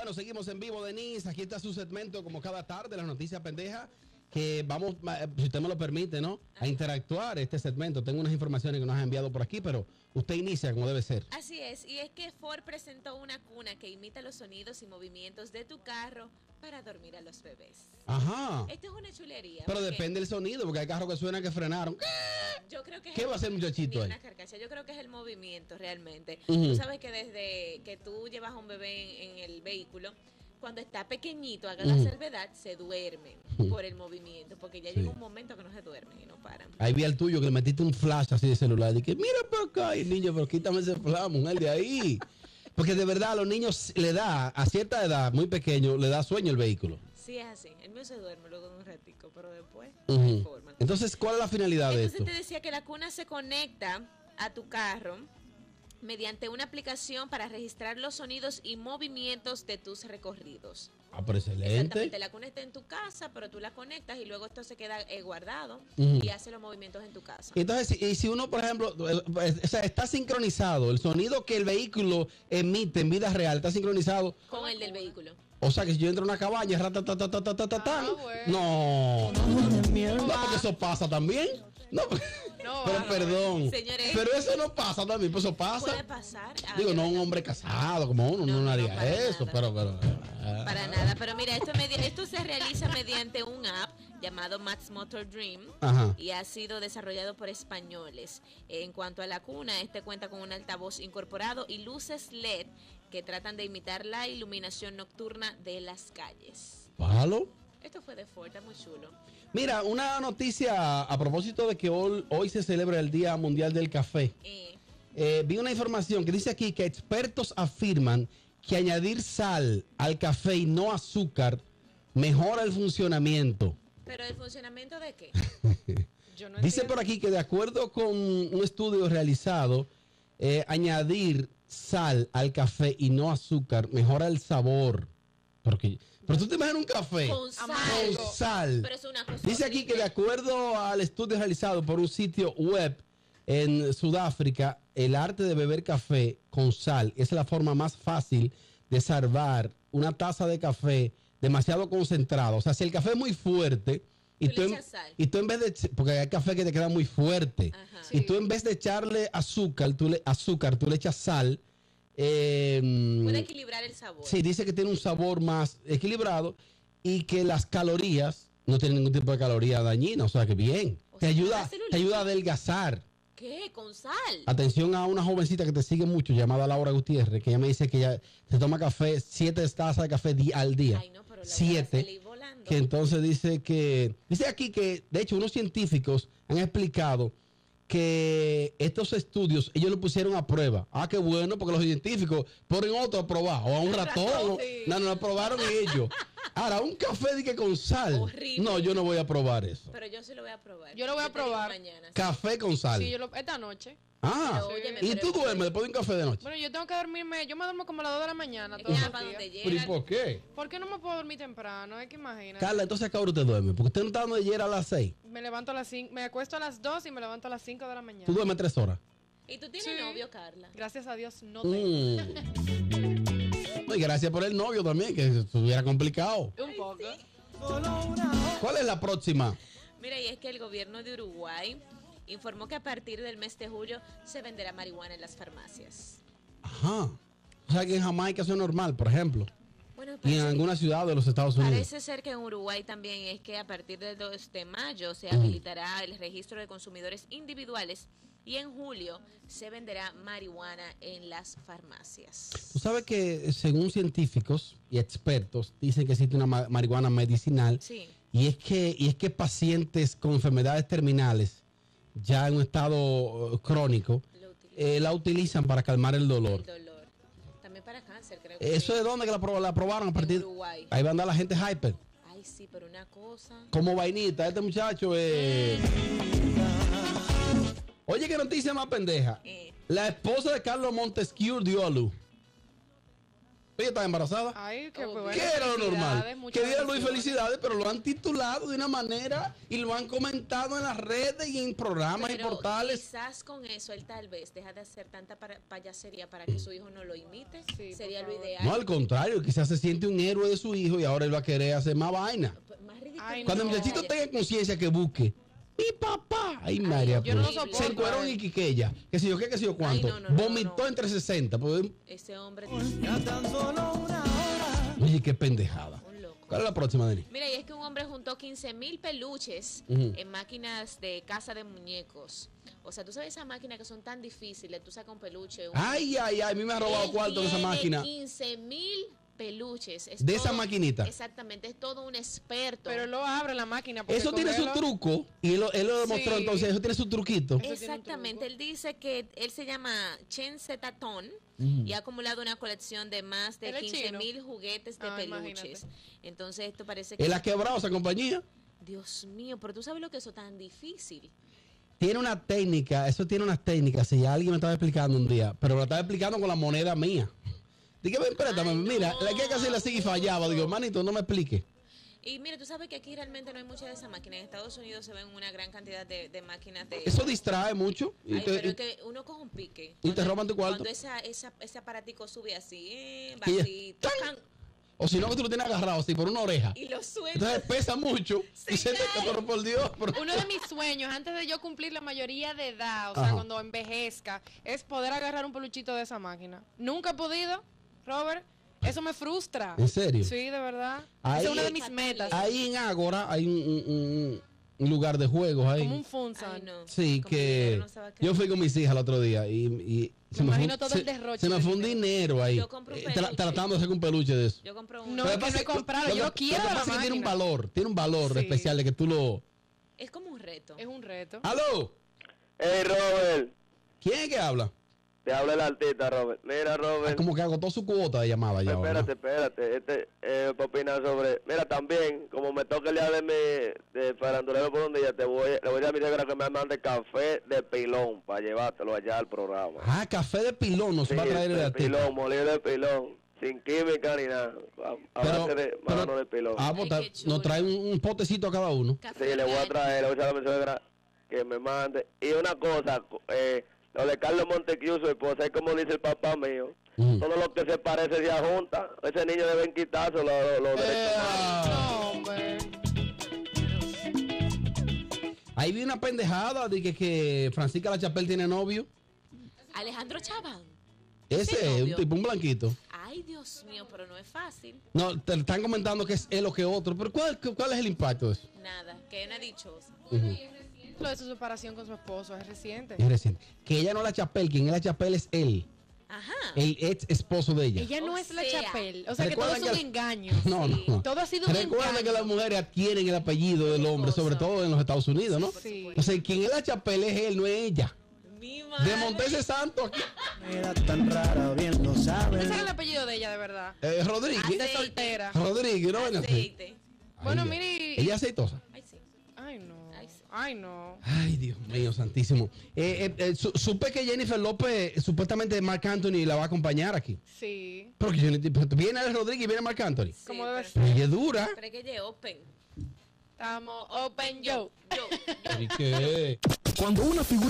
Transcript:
Bueno, seguimos en vivo, Denise. Aquí está su segmento, como cada tarde, las noticias pendejas. Que vamos, si usted me lo permite, ¿no? A interactuar este segmento. Tengo unas informaciones que nos ha enviado por aquí, pero usted inicia como debe ser. Así es, y es que Ford presentó una cuna que imita los sonidos y movimientos de tu carro para dormir a los bebés. Ajá. Esto es una chulería. Pero depende del sonido, porque hay carros que suenan que frenaron. Yo creo que ¿Qué va a hacer, muchachito? Una carcacha. Yo creo que es el movimiento realmente. Tú sabes que desde que tú llevas a un bebé en el vehículo, cuando está pequeñito, haga la salvedad, se duermen por el movimiento, porque ya llega un momento que no se duermen y no paran. Ahí vi al tuyo que le metiste un flash así de celular y que mira por acá, y niño, pero quítame ese flash, mujer, de ahí. Porque de verdad a los niños le da, a cierta edad, muy pequeño, le da sueño el vehículo. Sí, es así. El mío se duerme luego de un ratico, pero después no hay forma. Entonces, ¿cuál es la finalidad de esto? Entonces te decía que la cuna se conecta a tu carro mediante una aplicación para registrar los sonidos y movimientos de tus recorridos. Ah, pero excelente. Exactamente, la cuna está en tu casa, pero tú la conectas y luego esto se queda guardado y hace los movimientos en tu casa. Entonces, y si uno, por ejemplo, o sea, está sincronizado, el sonido que el vehículo emite en vida real está sincronizado con el del vehículo. O sea, que si yo entro a una cabaña, bueno. no, porque eso pasa también. No, pero perdón. Señores, pero eso no pasa también, pues eso pasa. Puede pasar. Digo, no un hombre casado como uno, no haría eso, pero. Para nada, pero mira, esto se realiza mediante un app llamado Max Motor Dream. Ajá. Y ha sido desarrollado por españoles. En cuanto a la cuna, este cuenta con un altavoz incorporado y luces LED que tratan de imitar la iluminación nocturna de las calles. ¿Palo? Esto fue de Ford, está muy chulo. Mira, una noticia a propósito de que hoy se celebra el Día Mundial del Café. Vi una información que dice aquí que expertos afirman que añadir sal al café y no azúcar mejora el funcionamiento. ¿Pero el funcionamiento de qué? Yo no dice entiendo. por aquí que de acuerdo con un estudio realizado, añadir sal al café y no azúcar mejora el sabor. Pero tú te imaginas un café con sal. Con sal. Pero es una cosa Dice aquí horrible. que de acuerdo al estudio realizado por un sitio web en Sudáfrica, el arte de beber café con sal es la forma más fácil de salvar una taza de café demasiado concentrado. O sea, si el café es muy fuerte y tú en vez de, porque hay café que te queda muy fuerte, y tú en vez de echarle azúcar, tú le echas sal. Puede equilibrar el sabor. Sí, dice que tiene un sabor más equilibrado y que las calorías no tienen ningún tipo de caloría dañina, o sea que bien. Te ayuda a adelgazar. ¿Qué? ¿Con sal? Atención a una jovencita que te sigue mucho llamada Laura Gutiérrez, que ella me dice que ella se toma café, 7 tazas de café al día. Ay, no, pero 7. Que entonces dice aquí que de hecho unos científicos han explicado que estos estudios ellos lo pusieron a prueba. Ah, qué bueno, porque los científicos ponen otro a probar, o a un ratón. No, lo probaron ellos. Ahora, un café de que con sal. Horrible. No, yo no voy a probar eso. Pero yo sí lo voy a probar. Yo lo voy a probar. Mañana, Café con sal. Sí, esta noche. Ah, pero, óyeme, ¿y tú duermes después de un café de noche? Bueno, yo tengo que dormirme, yo me duermo como a las 2 de la mañana todos Ya, los para días. donde ¿Pero y llega. por qué? ¿Por qué no me puedo dormir temprano? Es que imagina. Carla, entonces ¿a qué hora usted duerme? Porque usted no está dando ayer a las 6. Me levanto a las 5, me acuesto a las 2 y me levanto a las 5 de la mañana. Tú duermes 3 horas. ¿Y tú tienes novio, Carla? Gracias a Dios no tengo. No, y gracias por el novio también, que estuviera complicado. Un poco. ¿Cuál es la próxima? Mira, y es que el gobierno de Uruguay informó que a partir del mes de julio se venderá marihuana en las farmacias. Ajá. O sea que en Jamaica eso es normal, por ejemplo. Bueno, Y en alguna ciudad de los Estados Unidos. Parece ser que en Uruguay también es que a partir del 2 de mayo se habilitará el registro de consumidores individuales y en julio se venderá marihuana en las farmacias. Tú sabes que según científicos y expertos dicen que existe una marihuana medicinal. Sí. Y es que pacientes con enfermedades terminales, ya en un estado crónico, la utilizan para calmar el dolor. El dolor. También para cáncer, creo que ¿Eso sí. es donde que la aprobaron? A partir Uruguay. Ahí va a andar la gente hyper. Ay, sí, pero una cosa. Como vainita, este muchacho Oye, qué noticia más pendeja. La esposa de Carlos Montesquieu dio a luz. Ella estaba embarazada. Ay, qué Oh, bueno. ¿Qué era lo normal? Muchas Que diera Luis bendiciones. felicidades, pero lo han titulado de una manera y lo han comentado en las redes y en programas y Pero portales. quizás con eso él tal vez deja de hacer tanta payasería para que su hijo no lo imite. Sí, Sería por lo favor. ideal. No, al contrario, quizás se siente un héroe de su hijo y ahora él va a querer hacer más vaina. Más ridículo. Ay, Cuando el no. muchachito tenga conciencia que busque. Mi papá. Ay, María. yo no lo pues, soporto, se encueró ay. en Iquiqueya. Que si yo qué, que si yo cuánto. no, no, no, Vomitó no. entre 60. Pues, Ese hombre oye, qué pendejada. un loco. ¿Cuál es la próxima, Denis? Mira, y es que un hombre juntó 15,000 peluches Ujú. en máquinas de caza de muñecos. O sea, tú sabes esas máquinas que son tan difíciles. Tú sacas un peluche. Ay, ay, ay. A mí me ha robado Él cuarto en esa tiene máquina. 15,000 peluches. Es De esa maquinita. Exactamente, es todo un experto. Pero lo abre la máquina. porque Eso tiene su cogerlo- truco. Y él lo demostró Sí. entonces. Eso tiene su truquito. tiene un Exactamente, truco. él dice que él se llama Chen Zetatón y ha acumulado una colección de más de ¿Él es 15,000 juguetes de Ah, peluches. imagínate. Entonces esto parece que... Él ha quebrado esa compañía. Dios mío, pero tú sabes lo que es eso tan difícil. Tiene una técnica, eso tiene unas técnicas. Si alguien me estaba explicando un día, pero me lo estaba explicando con la moneda mía. Dije, ven, préstame, Ay, mira, no. la que casi la sigue y fallaba. Digo, manito, no me explique. Y mire, tú sabes que aquí realmente no hay muchas de esas máquinas. En Estados Unidos se ven una gran cantidad de máquinas de... Eso distrae mucho. Y Ay, te- pero y- es que uno coge un pique. y te roban tu cuarto. Cuando ese aparatico sube así, Y ya, vasito, ¡tan! can, o si no, que tú lo tienes agarrado así por una oreja. y lo suelta. Entonces pesa mucho. Se Y se te cae. pero por Dios. pero- Uno de mis sueños, antes de yo cumplir la mayoría de edad, o sea, Ajá. cuando envejezca, es poder agarrar un peluchito de esa máquina. Nunca he podido, Robert. Eso me frustra. ¿En serio? Sí, de verdad. Ahí- Esa es una de mis metas. Ahí en Ágora hay un lugar de juegos ahí. Como un Funsan. Ay, no. Sí, Como que dinero no se va a yo quedar. fui con mis hijas el otro día y Me imagino todo el derroche se me de fue un dinero ahí. Yo compro un peluche. Tratando de hacer un peluche de eso. Yo compré un... No, Lo es que pasa no he comprado, lo yo que- quiero Lo que la pasa es que tiene un máquina. valor Sí. especial de que tú lo... Es como un reto. Es un reto. ¡Aló! Hey Robert, ¿Quién es que habla? te habla el artista Robert. Mira Robert, Como que agotó su cuota de llamada ya. ahora, ¿no? espérate, para opinar sobre... Mira, también, como me toca el día de farandulero por un día, le voy a decir a mi suegra que me mande café de pilón para llevártelo allá al programa. Ah, café de pilón nos va a traer el de artista. pilón, molido de pilón, sin química ni nada, a base de mano de pilón. Ah, pues, Ay, qué chulo. nos trae un potecito a cada uno. Café Sí, le voy a Blanco. traer, le voy a decir a mi suegra que me mande. Y una cosa, lo de Carlos Montecu, su esposa, es como dice el papá mío. Ujú. Todo lo que se parece se junta. Ese niño deben quitarse los derechos humanos. No, hombre. Ahí vi una pendejada de que Francisca La Chapelle tiene novio. Alejandro Chaván. Ese ¿Ese es un novio? tipo, un blanquito. Ay, Dios mío, pero no es fácil. No, te están comentando que es él o que otro. Pero ¿cuál es el impacto de eso? Nada, que una dichosa. Ujú. Lo de su separación con su esposo es reciente. Es reciente. Que ella no es La Chapelle, quien es La Chapelle es él. Ajá. El ex esposo de ella. Ella no O es la sea, Chapelle. O sea, que todo es recuerdan un que- engaño. No, no, no. Todo ha sido un Recuerda engaño. que las mujeres adquieren el apellido del hombre, sobre todo en los Estados Unidos, ¿no? Sí. Entonces, quien es La Chapelle es él, no es ella. Mi madre. De Montese Santo aquí. Era tan rara, bien lo saben. Ese era el apellido de ella, de verdad. Rodríguez. De soltera. Rodríguez, no venga así. Aceite. Bueno, Ay, mire. Ella es aceitosa. Ay, sí. Ay, no. Ay, sí. Ay, no. Ay, Dios mío, santísimo. Supe que Jennifer López, supuestamente Marc Anthony, la va a acompañar aquí. Sí. Pero que viene Alex Rodríguez y viene Marc Anthony. Sí, Como debe pero- ser. Pero ella es dura. Pero es que ella es open. Estamos open yo. Yo. ¿Y qué? Cuando una figura